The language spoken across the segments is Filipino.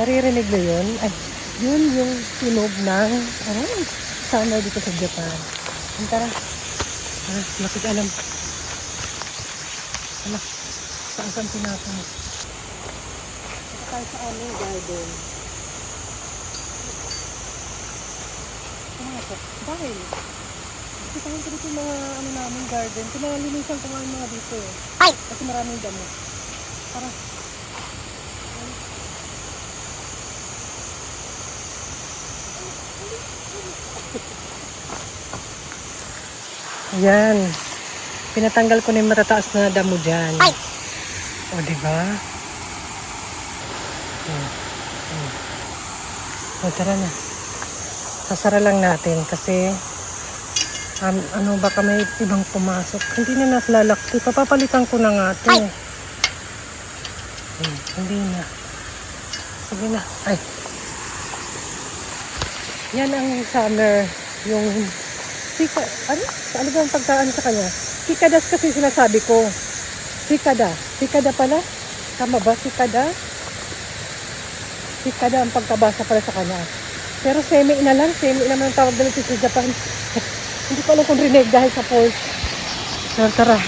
Naririnig mo yun? Ay, yun yung tunog ng summer dito sa Japan. Tara. Lapit alam. Ano? Saan pinaka? Ito tayo sa aming garden. Ano ito? Dahil kita ko dito yung mga namin garden. Pinalinisan ko nga yung mga dito eh. Ay! Kasi maraming damo. Tara. Yan. Pinatanggal ko na yung matataas na damo dyan. Ay! O, diba? O, tara na. Sasara lang natin kasi baka may ibang pumasok. Hindi na naslalakti. Papapalitan ko na nga ito. Hindi na. Sige na. Ay. Yan ang summer. Yung ano ba ang pagkaan sa kanya? Sikadas kasi sinasabi ko. Sikada. Sikada pala? Tama ba? Sikada? Sikada ang pagkabasa pala sa kanya. Pero semi na lang. Semi naman ang tawag dito sa Japan. Hindi ko alam kung rinig dahil sa pulse. Tara.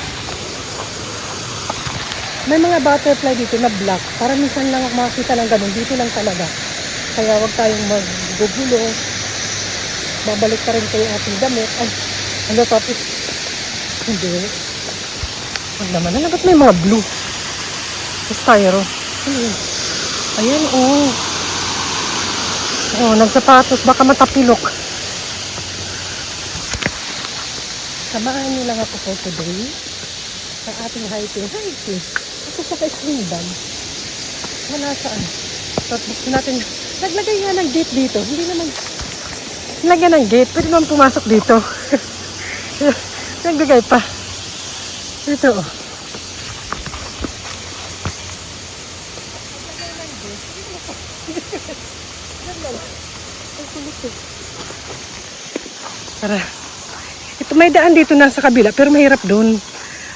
May mga butterfly dito na black. Para minsan lang makakita ng ganun. Dito lang talaga. Kaya wag tayong maggugulo. Babalik ka rin kayo ating damit. Ay, ano tapos? Hindi. Wag naman. Ano ba't may mga blue? Styro. Ayan, oh. Oh, nagsapatos. Baka matapilok. Samahan niyo lang ako for today sa ating hiking. Ako sa ka-swing bag. Wala saan. Tapos buksan natin. Naglagay nga ng gate dito. Hindi naman. Lagyan ng gate. Pwede naman pumasok dito. Nagbigay pa. Ito. Tara. Ito may daan dito na sa kabila. Pero mahirap doon.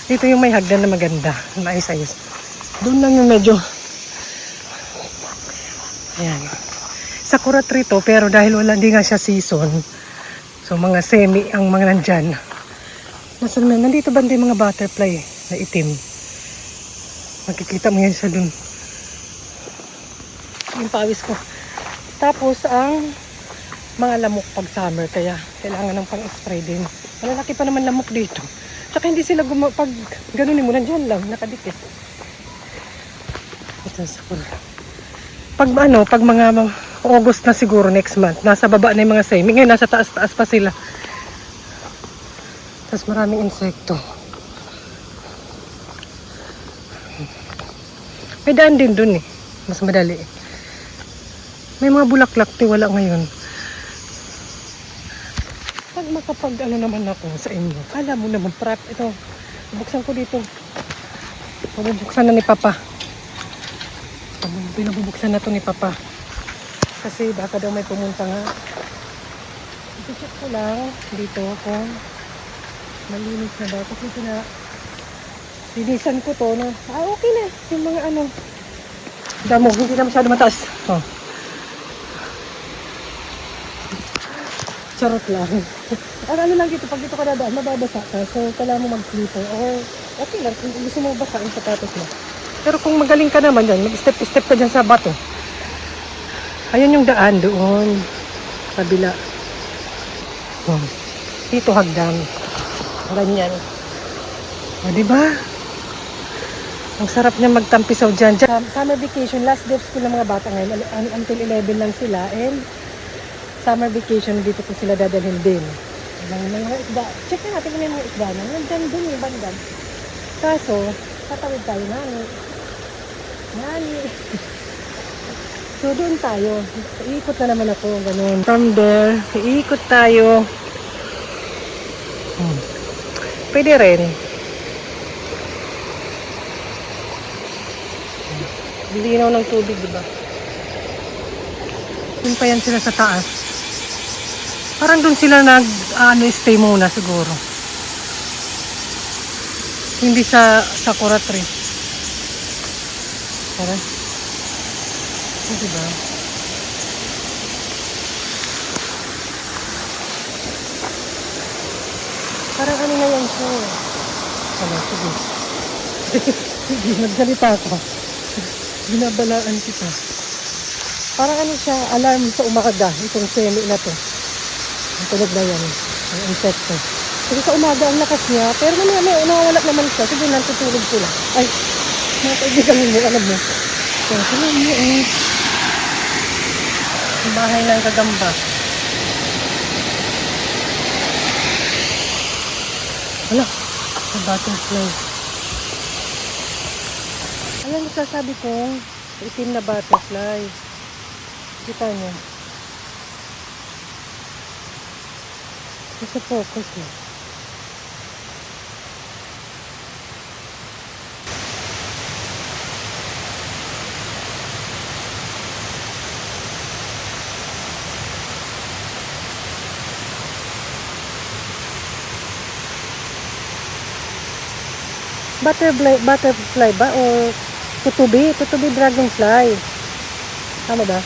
Dito yung may hagdan na maganda. Maayos-ayos. Doon lang yung medyo. Ayan. Sakura tree to, pero dahil hindi nga siya season, so mga semi ang mga nandyan. Nandito banda yung mga butterfly na itim. Makikita mo yan siya dun. Yung pawis ko. Tapos ang mga lamok pag summer, kaya kailangan ng pang-spray din. Malalaki pa naman lamok dito. Tsaka hindi sila pag ganunin mo, nandyan lang, nakadikit. Ito sakura. Pag mga August na siguro next month. Nasa baba na yung mga semi. Ngayon, nasa taas-taas pa sila. Tapos maraming insekto. May daan din dun eh. Mas madali eh. May mga bulaklak. Wala ngayon. Pag naman ako sa inyo. Alam mo naman, prep. Ito. Buksan ko dito. Bubuksan na ni Papa. Binubuksan na to ni Papa. Kasi baka daw may pumunta nga. I-check ko lang dito kung malinis na ba. Kasi linisan ko to na, okay na. Yung mga damo, hindi na masyado mataas. Oh. Charot lang. Ano lang dito, pag dito ka dadaan, mababasa ka. So, kailangan mo mag-slipper. Or, okay lang, kung gusto mo basa yung sapatos mo. Pero kung magaling ka naman dyan, mag-step-step ka dyan sa bato. Ayun yung daan doon. Kabila. Oh. Dito hagdan. Ganyan. O, diba? Ang sarap niya magtampisaw dyan. Summer vacation, last day of school ng mga bata ngayon. Until 11 lang sila. And summer vacation, dito ko sila dadalhin din. Mga isda. Check na natin kung may mga isda na. Nandyan dun yung bandang. Kaso, tatawid tayo nani. So, doon tayo. Iikot na naman ako. Ganun. From there, iikot tayo. Pwede rin. Linaw ng tubig, diba? Doon pa yan sila sa taas. Parang doon sila stay muna siguro. Hindi sa sakura tree. Tara. Diba? Parang ano na yan siya. Ano, sige. Sige, nagsalita ako. Binabalaan kita. Parang ano siya, alarm sa umaga. Itong semi na to. Ang tunog na yan. Ang insekto. Kasi sa umaga ang lakas niya. Pero mamaya may nawawala naman siya. Sige, natutulog ko lang. Ay, mga kaibigan mo, alam mo. So, alam mo eh. Ang bahay ng kagamba. Wala, sa butterfly. Ayan, nasasabi kong itim na butterfly. Kita niyo. Nasa focus eh. Butterfly ba o tutubi? Tutubi dragonfly. Tama ba?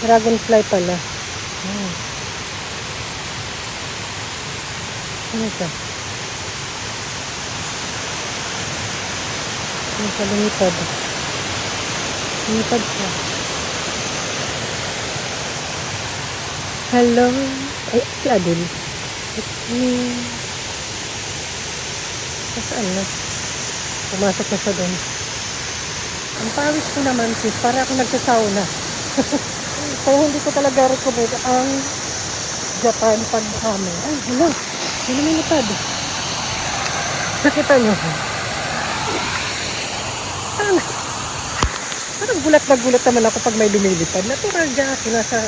Dragonfly pala. Ano ito? Ano siya lumipad? Lumipad siya. Hello? Ay, si Adel. Saan na? Pumasok na siya doon. Ang pawis ko naman sis, para ako nagsasauna. Kaya hindi ko talaga recommend ang Japan pag kami. Ay, hello. Hindi naman napad. Nakita nyo. Parang gulat na gulat naman ako pag may lumilipad. Natural dyan ako, nasa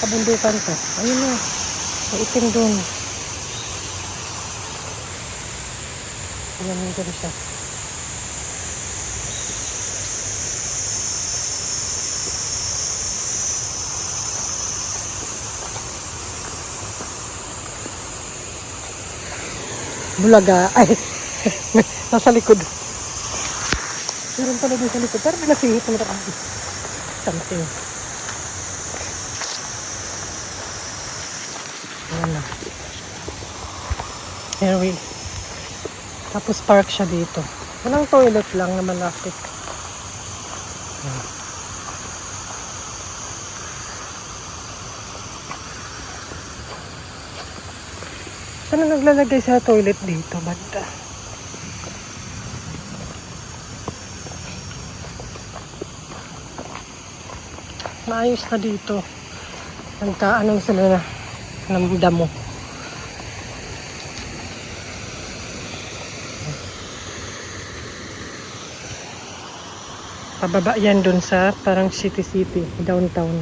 kabundukan ko. Ayun na. Maitim doon. Ayan, doon siya. Bulaga. Ay, nasa likod. Meron pala din sa likod. Pero nasihit na marami. Something. Ayan na. Here we. Tapos park siya dito. Walang toilet lang na malapit. Saan na naglalagay sa toilet dito? Banda. Maayos na dito. Nagkaanong sila na ng damo. Pababa yan dun sa parang city, downtown.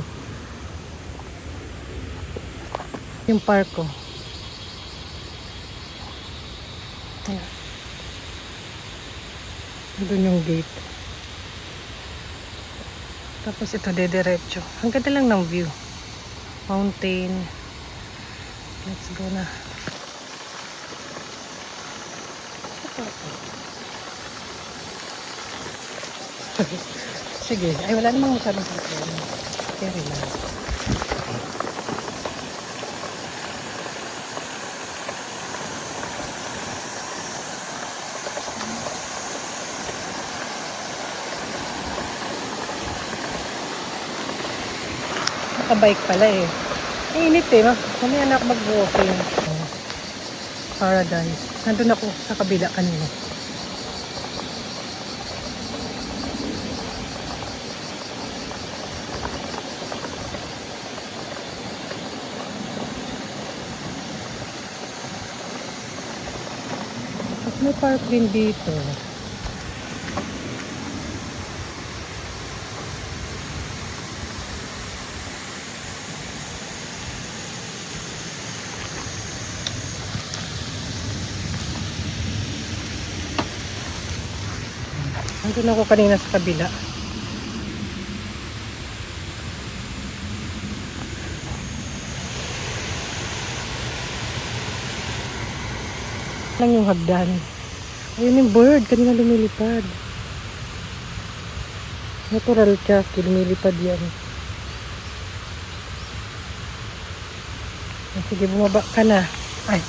Yung park ko. Doon yung gate. Tapos ito dediretso. Ang ganda lang ng view. Mountain. Let's go na. Sige. Ay, wala namang masyadong sakyan. Carry lang. Nakabike pala eh. Init eh. Mamaya na ako mag-walking. Paradise. Nandun ako sa kabila kanina. Tapos may park din dito. Nandun ako kanina sa kabila. Lang yung hagdan. Ayun yung bird, kanina lumilipad. Natural siya, lumilipad yan. Sige, bumaba ka na. Ay,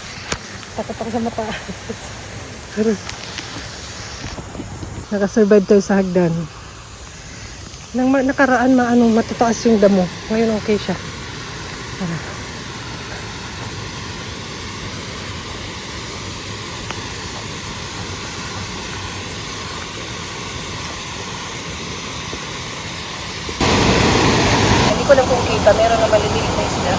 takot ako sa mata. Pero, nakasurvive tayo sa hagdan. Nang nakaraan, matataas yung damo. Ngayon, okay siya. Hindi ko lang kung kita, meron na maliliit na isda.